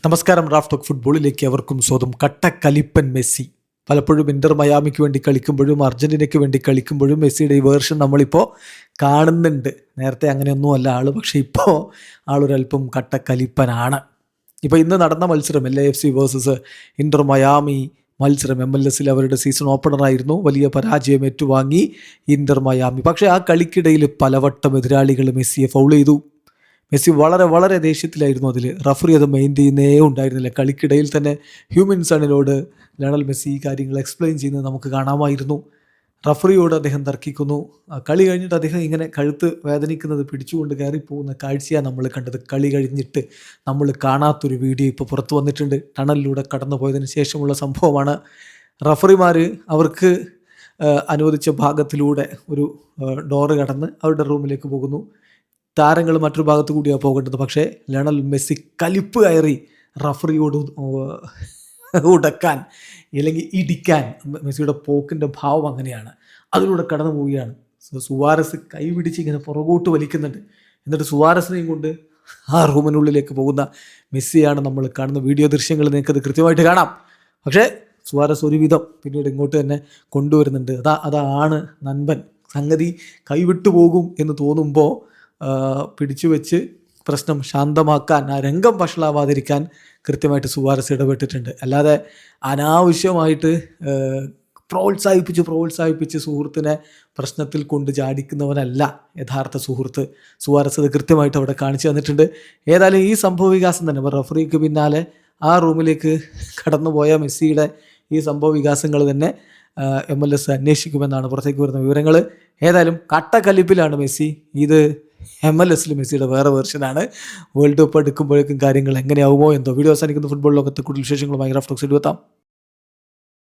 നമസ്കാരം. Raf talk ഫുട്ബോളിലേക്ക് അവർക്കും സ്വന്തം. കട്ടക്കലിപ്പൻ മെസ്സി പലപ്പോഴും ഇന്റർ മയാമിക്ക് വേണ്ടി കളിക്കുമ്പോഴും അർജന്റീനയ്ക്ക് വേണ്ടി കളിക്കുമ്പോഴും മെസ്സിയുടെ ഈ വേർഷൻ നമ്മളിപ്പോൾ കാണുന്നുണ്ട്. നേരത്തെ അങ്ങനെയൊന്നും അല്ല ആൾ, പക്ഷേ ഇപ്പോൾ ആളൊരല്പം കട്ടക്കലിപ്പനാണ്. ഇപ്പോൾ ഇന്ന് നടന്ന മത്സരം LAFC വേഴ്സസ് ഇന്റർ മയാമി മത്സരം MLS അവരുടെ സീസൺ ഓപ്പണറായിരുന്നു. വലിയ പരാജയം ഏറ്റുവാങ്ങി ഇന്റർ മയാമി. പക്ഷേ ആ കളിക്കിടയിൽ പലവട്ടം എതിരാളികൾ മെസ്സിയെ ഫൗൾ ചെയ്തു. മെസ്സി വളരെ വളരെ ദേഷ്യത്തിലായിരുന്നു. അതിൽ റഫറി അത് മെയിൻ ചെയ്യുന്നേ ഉണ്ടായിരുന്നില്ല. കളിക്കിടയിൽ തന്നെ ഹ്യൂമിൻസണിനോട് ലയണൽ മെസ്സി ഈ കാര്യങ്ങൾ എക്സ്പ്ലെയിൻ ചെയ്യുന്നത് നമുക്ക് കാണാമായിരുന്നു. റഫറിയോട് അദ്ദേഹം തർക്കിക്കുന്നു. കളി കഴിഞ്ഞിട്ട് അദ്ദേഹം ഇങ്ങനെ കഴുത്ത് വേദനിക്കുന്നത് പിടിച്ചുകൊണ്ട് കയറിപ്പോകുന്ന കാഴ്ചയാണ് നമ്മൾ കണ്ടത്. കളി കഴിഞ്ഞിട്ട് നമ്മൾ കാണാത്തൊരു വീഡിയോ ഇപ്പോൾ പുറത്തു വന്നിട്ടുണ്ട്. ടണലിലൂടെ കടന്നു പോയതിന് ശേഷമുള്ള സംഭവമാണ്. റഫറിമാർ അവർക്ക് അനുവദിച്ച ഭാഗത്തിലൂടെ ഒരു ഡോറ് കടന്ന് അവരുടെ റൂമിലേക്ക് പോകുന്നു. താരങ്ങൾ മറ്റൊരു ഭാഗത്തു കൂടിയാണ് പോകേണ്ടത്. പക്ഷേ ലയണൽ മെസ്സി കലിപ്പ് കയറി റഫറിയോട് ഉടക്കാൻ അല്ലെങ്കിൽ ഇടിക്കാൻ. മെസ്സിയുടെ പോക്കിൻ്റെ ഭാവം അങ്ങനെയാണ്. അതിലൂടെ കടന്നു പോവുകയാണ്. സുവാരസ് കൈപിടിച്ച് ഇങ്ങനെ പുറകോട്ട് വലിക്കുന്നുണ്ട്. എന്നിട്ട് സുവാരസിനെയും കൊണ്ട് ആ റൂമിനുള്ളിലേക്ക് പോകുന്ന മെസ്സിയാണ് നമ്മൾ കാണുന്ന വീഡിയോ ദൃശ്യങ്ങൾ. നിങ്ങൾക്കത് കൃത്യമായിട്ട് കാണാം. പക്ഷേ സുവാരസ് ഒരുവിധം പിന്നീട് ഇങ്ങോട്ട് തന്നെ കൊണ്ടുവരുന്നുണ്ട്. അതാണ് നൻപൻ. സംഗതി കൈവിട്ടു പോകും എന്ന് തോന്നുമ്പോൾ പിടിച്ചു വെച്ച് പ്രശ്നം ശാന്തമാക്കാൻ, ആ രംഗം വഷളാവാതിരിക്കാൻ കൃത്യമായിട്ട് ഇടപെട്ടിട്ടുണ്ട്. അല്ലാതെ അനാവശ്യമായിട്ട് പ്രോത്സാഹിപ്പിച്ച് സുഹൃത്തിനെ പ്രശ്നത്തിൽ കൊണ്ട് ചാടിക്കുന്നവനല്ല യഥാർത്ഥ സുഹൃത്ത്. സുവാരസ് അത് കൃത്യമായിട്ട് അവിടെ കാണിച്ചു തന്നിട്ടുണ്ട്. ഏതായാലും ഈ സംഭവ വികാസം തന്നെ റഫറിക്ക് പിന്നാലെ ആ റൂമിലേക്ക് കടന്നുപോയ മെസ്സിയുടെ ഈ സംഭവ വികാസങ്ങൾ തന്നെ MLS അന്വേഷിക്കുമെന്നാണ് പുറത്തേക്ക് വരുന്ന വിവരങ്ങൾ. ഏതായാലും കട്ടക്കലിപ്പിലാണ് മെസ്സി. ഇത് MLS മെസ്സിയുടെ വേറെ വേർഷനാണ്. വേൾഡ് കപ്പ് എടുക്കുമ്പോഴേക്കും കാര്യങ്ങൾ എങ്ങനെയാവുമോ എന്തോ. വീഡിയോ അവസാനിക്കുന്ന ഫുട്ബോൾ ലോകത്തെ കൂടുതൽ വിശേഷങ്ങളുമായി റാഫ് ടോക്സ് എത്താം.